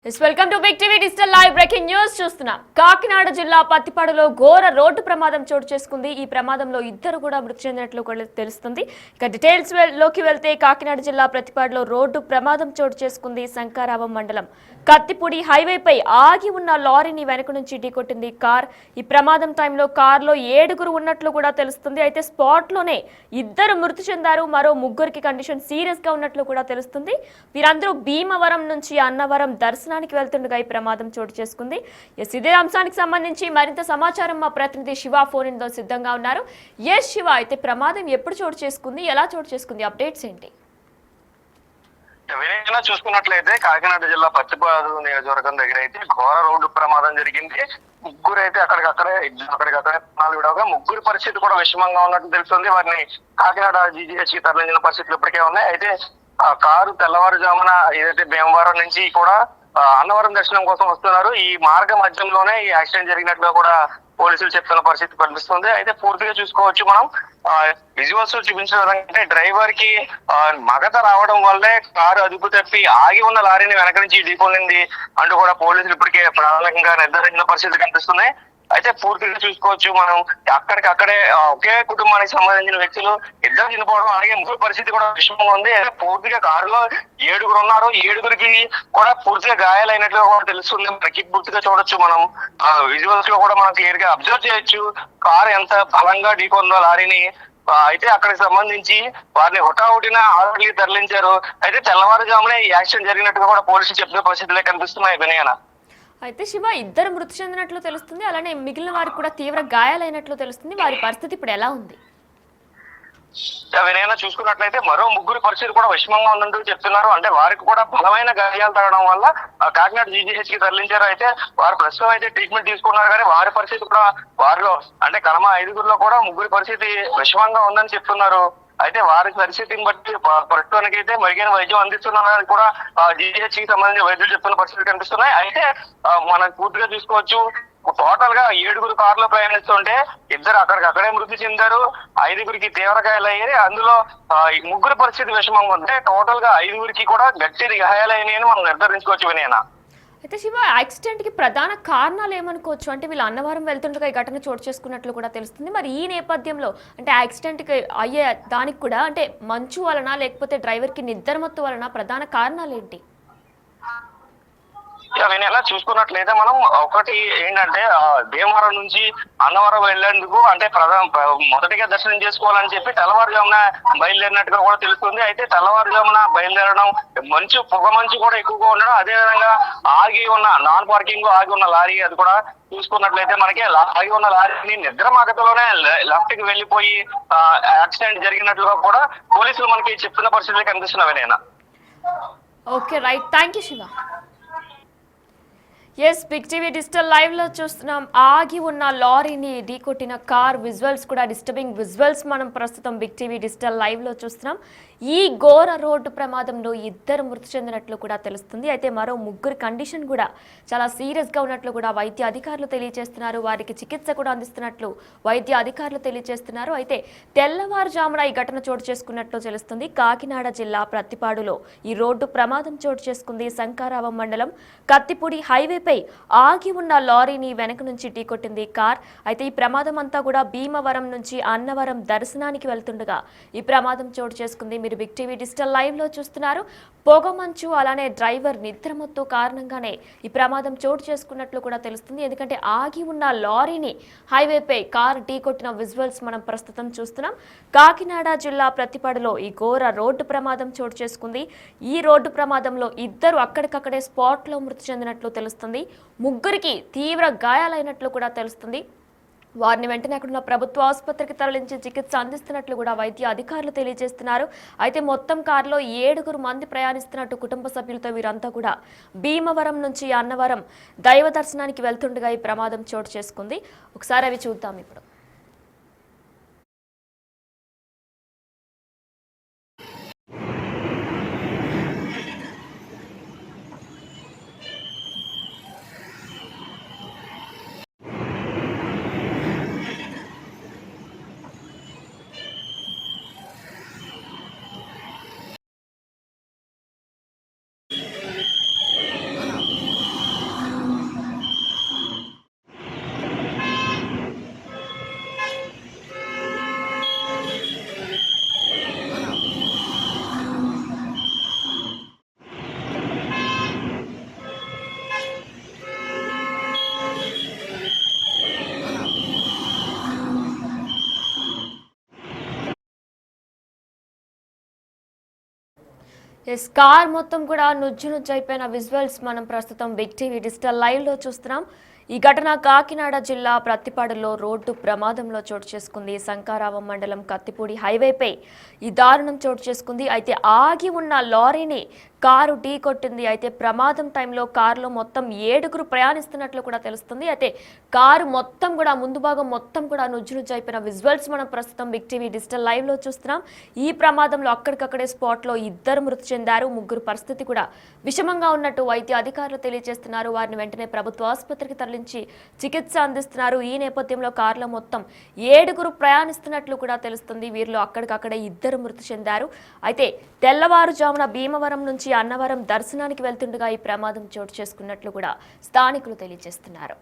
Welcome to big TV digital live breaking news చూస్తున్నాం. కాకినాడ జిల్లా పత్తిపాడులో ఘోర రోడ్డు ప్రమాదం చోటు చేసుకుంది. ఈ ప్రమాదంలో ఇద్దరు కూడా మృతి చెందినట్లు తెలుస్తుంది. ఇక డీటెయిల్స్ లోకి వెళ్తే కాకినాడ జిల్లా పత్తిపాడులో రోడ్డు ప్రమాదం చోటు చేసుకుంది. శంకారావం మండలం కత్తిపూడి హైవేపై ఆగి ఉన్న లారీని వెనక నుంచి ఢీకొట్టింది కార్. ఈ ప్రమాదం టైంలో కారులో 7 ఉన్నట్లు కూడా తెలుస్తుంది. అయితే స్పాట్ లోనే ఇద్దరు మృతి చెందారు. మరో ముగ్గురికి కండిషన్ సీరియస్ గా ఉన్నట్లు కూడా తెలుస్తుంది. వీరందరూ భీమవరం నుంచి అన్నవరం దర్శనానికి వెళ్తుండగా ఈ ప్రమాదం చోటు చేసుకుంది. ఇదే అంశానికి సంబంధించి మరింత సమాచారం మా ప్రతినిధి శివ ఫోన్ ఇన్ తో సిద్ధంగా ఉన్నారు. శివ, అయితే ప్రమాదం ఎప్పుడు చోటు చేసుకుంది, ఎలా చోటు చేసుకుంది, అప్డేట్స్ ఏంటి? వినయంగా చూసుకున్నట్లయితే కాకినాడ జిల్లా పత్తిపాడు నియోజకవర్గం దగ్గర అయితే ఘోర రోడ్డు ప్రమాదం జరిగింది. ముగ్గురు అయితే అక్కడికక్కడే ప్రాణాలు విడవగా ముగ్గురు పరిస్థితి కూడా విషమంగా ఉన్నట్టు తెలుస్తుంది. వారిని కాకినాడ జీజీహెచ్ కి తరలించిన పరిస్థితులు ఇప్పటికే ఉన్నాయి. అయితే ఆ కారు తెల్లవారుజామున ఏదైతే భీమవరం నుంచి కూడా అన్నవరం దర్శనం కోసం వస్తున్నారు. ఈ మార్గ మధ్యంలోనే ఈ యాక్సిడెంట్ జరిగినట్టుగా కూడా పోలీసులు చెప్తున్న పరిస్థితి కనిపిస్తుంది. అయితే పూర్తిగా చూసుకోవచ్చు మనం విజువల్స్ చూపించిన విధంగా అంటే డ్రైవర్ కి మగత రావడం వల్లే కారు అదుపు తప్పి ఆగి ఉన్న లారీని వెనక నుంచి ఢీకొనింది అంటూ కూడా పోలీసులు ఇప్పటికే ప్రాథమికంగా నిర్ధారించిన పరిస్థితి కనిపిస్తుంది. అయితే పూర్తిగా చూసుకోవచ్చు మనం అక్కడికక్కడే ఒకే కుటుంబానికి సంబంధించిన వ్యక్తులు ఇద్దరు చనిపోవడం, అలాగే ముగ్గురు పరిస్థితి కూడా విషమంగా ఉంది. పూర్తిగా కారులో 7 ఉన్నారు. 7 కూడా పూర్తిగా గాయాలైనట్లుగా కూడా తెలుస్తుంది. మనకి పూర్తిగా చూడొచ్చు. మనం విజువల్స్ లో కూడా మనం క్లియర్ గా అబ్జర్వ్ చేయొచ్చు కారు ఎంత బలంగా ఢీకొందో లారీని. అయితే అక్కడికి సంబంధించి వారిని హుటాహుటిన హాస్పిటల్కి తరలించారు. అయితే తెల్లవారుజామునే ఈ యాక్సిడెంట్ జరిగినట్టుగా కూడా పోలీసులు చెప్పిన పరిస్థితులే కనిపిస్తున్నాయి. వినయన, అయితే శివ, ఇద్దరు మృతి చెందినట్లు తెలుస్తుంది. అలానే మిగిలిన వారికి కూడా తీవ్ర గాయాలైనట్లు తెలుస్తుంది. వారి పరిస్థితి ఇప్పుడు ఎలా ఉంది? వినయన, చూసుకున్నట్లయితే మరో ముగ్గురు పరిస్థితి కూడా విషమంగా ఉందంటూ చెప్తున్నారు. అంటే వారికి కూడా బలమైన గాయాలు తగ్గడం వల్ల కాకినాడ జీజీహెచ్ కి తరలించారు. అయితే వారు ప్రస్తుతం అయితే ట్రీట్మెంట్ తీసుకున్నారు. కానీ వారి పరిస్థితి కూడా వారిలో అంటే కర్మ 5 కూడా ముగ్గురి పరిస్థితి విషమంగా ఉందని చెప్తున్నారు. అయితే వారి పరిస్థితిని బట్టి ప్రస్తుతానికి అయితే మెరుగైన వైద్యం అందిస్తున్నారని కూడా జీజీహెచ్ కి సంబంధించిన వైద్యులు చెప్తున్న పరిస్థితులు కనిపిస్తున్నాయి. అయితే మనం పూర్తిగా చూసుకోవచ్చు, టోటల్ గా 7 కార్లు ప్రయాణిస్తుంటే ఇద్దరు అక్కడికక్కడే మృతి చెందారు. 5 తీవ్ర గాయాలయ్యాయి. అందులో ముగ్గురు పరిస్థితి విషమంగా ఉంటే టోటల్ గా 5 కూడా గట్టి గాయాలయ్యాయని మనం నిర్ధారించుకోవచ్చు. వినయన, అయితే శివ, యాక్సిడెంట్ కి ప్రధాన కారణాలు ఏమనుకోవచ్చు? అంటే వీళ్ళు అన్నవరం వెళ్తుండగా ఈ ఘటన చోటు చేసుకున్నట్లు కూడా తెలుస్తుంది. మరి ఈ నేపథ్యంలో అంటే యాక్సిడెంట్ కి అయ్యే దానికి కూడా అంటే మంచు వలన లేకపోతే డ్రైవర్ కి నిద్రమత్తు వలన ప్రధాన కారణాలు ఏంటి? ఎలా చూసుకున్నట్లయితే మనం ఒకటి ఏంటంటే భీమవరం నుంచి అన్నవరం వెళ్లేందుకు అంటే మొదటిగా దర్శనం చేసుకోవాలని చెప్పి తెల్లవారుజామున బయలుదేరినట్టుగా కూడా తెలుస్తుంది. అయితే తెల్లవారుజామున బయలుదేరడం, పొగ మంచు కూడా ఎక్కువగా ఉండడం, అదేవిధంగా ఆగి ఉన్న నాన్ పార్కింగ్ ఆగి ఉన్న లారీ అది కూడా చూసుకున్నట్లయితే మనకి ఆగి ఉన్న లారీని నిద్ర మగతలోనే లెఫ్ట్ కి వెళ్లిపోయి యాక్సిడెంట్ జరిగినట్లుగా కూడా పోలీసులు మనకి చెప్తున్న పరిస్థితులు కనిపిస్తున్నవి. నేను okay, right, thank you Shiva. Big TV digital live లో చూస్తున్నాం. ఆగి ఉన్న లారీని ఢీకొట్టిన కార్ విజువల్స్ కూడా డిస్టర్బింగ్ విజువల్స్ మనం ప్రస్తుతం బిగ్ టీవీ డిజిటల్ లైవ్ లో చూస్తున్నాం. ఈ ఘోర రోడ్డు ప్రమాదంలో ఇద్దరు మృతి చెందినట్లు కూడా తెలుస్తుంది. అయితే మరో ముగ్గురు కండిషన్ కూడా చాలా సీరియస్ గా ఉన్నట్లు కూడా వైద్య అధికారులు తెలియజేస్తున్నారు. వారికి చికిత్స కూడా అందిస్తున్నట్లు వైద్య అధికారులు తెలియజేస్తున్నారు. అయితే తెల్లవారుజామున ఈ ఘటన చోటు చేసుకున్నట్లు తెలుస్తుంది. కాకినాడ జిల్లా ప్రత్తిపాడులో ఈ రోడ్డు ప్రమాదం చోటు చేసుకుంది. శంకారావం మండలం కత్తిపూడి హైవేపై ఆగి ఉన్న లారీని వెనక నుంచి ఢీకొట్టింది కార్. అయితే ఈ ప్రమాదం అంతా కూడా భీమవరం నుంచి అన్నవరం దర్శనానికి వెళ్తుండగా ఈ ప్రమాదం చోటు చేసుకుంది. మీరు బిగ్ టీవీ డిజిటల్ లైవ్ లో చూస్తున్నారు. పొగమంచు అలానే డ్రైవర్ నిద్రమత్తు కారణంగానే ఈ ప్రమాదం చోటు చేసుకున్నట్లు కూడా తెలుస్తుంది. ఎందుకంటే ఆగి ఉన్న లారీని హైవేపై కార్ ఢీకొట్టిన విజువల్స్ మనం ప్రస్తుతం చూస్తున్నాం. కాకినాడ జిల్లా ప్రత్తిపాడులో ఈ ఘోర రోడ్డు ప్రమాదం చోటు చేసుకుంది. ఈ రోడ్డు ప్రమాదంలో ఇద్దరు అక్కడికక్కడే స్పాట్ లో మృతి చెందినట్లు తెలుస్తుంది. ముగ్గురికి తీవ్ర గాయాలైనట్లు కూడా తెలుస్తుంది. వారిని వెంటనే అక్కడున్న ప్రభుత్వ ఆసుపత్రికి తరలించి చికిత్స అందిస్తున్నట్లు కూడా వైద్య అధికారులు తెలియజేస్తున్నారు. అయితే మొత్తం కారులో 7 మంది ప్రయాణిస్తున్నట్టు కుటుంబ సభ్యులతో వీరంతా కూడా భీమవరం నుంచి అన్నవరం దైవ దర్శనానికి వెళ్తుండగా ఈ ప్రమాదం చోటు చేసుకుంది. ఒకసారి అవి చూద్దాం ఇప్పుడు. ఎస్ కార్ మొత్తం కూడా నుజ్జు నుజ్జు అయిపోయిన విజువల్స్ మనం ప్రస్తుతం బిగ్ టీవీ డిజిటల్ లైవ్ లో చూస్తున్నాం. ఈ ఘటన కాకినాడ జిల్లా ప్రత్తిపాడులో రోడ్డు ప్రమాదంలో చోటు చేసుకుంది. శంకారావం మండలం కత్తిపూడి హైవేపై ఈ దారుణం చోటు చేసుకుంది. అయితే ఆగి ఉన్న లారీని కారు ఢీ కొట్టింది. అయితే ప్రమాదం టైంలో కారులో మొత్తం 7గురు ప్రయాణిస్తున్నట్లు కూడా తెలుస్తుంది. అయితే కారు మొత్తం కూడా ముందు భాగం మొత్తం కూడా నుజ్జు నుజ్జు అయిపోయిన విజువల్స్ మనం ప్రస్తుతం బిగ్ టీవీ డిజిటల్ లైవ్ లో చూస్తున్నాం. ఈ ప్రమాదంలో అక్కడికక్కడే స్పాట్ లో 2 మృతి చెందారు. 3 పరిస్థితి కూడా విషమంగా ఉన్నట్టు వైద్య అధికారులు తెలియజేస్తున్నారు. వారిని వెంటనే ప్రభుత్వ ఆసుపత్రికి తరలించి చికిత్స అందిస్తున్నారు. ఈ నేపథ్యంలో కారులో మొత్తం 7గురు ప్రయాణిస్తున్నట్లు కూడా తెలుస్తుంది. వీరిలో అక్కడికక్కడే 2 మృతి చెందారు. అయితే తెల్లవారుజామున భీమవరం నుంచి అన్నవరం దర్శనానికి వెళ్తుండగా ఈ ప్రమాదం చోటు చేసుకున్నట్లు కూడా స్థానికులు తెలియజేస్తున్నారు.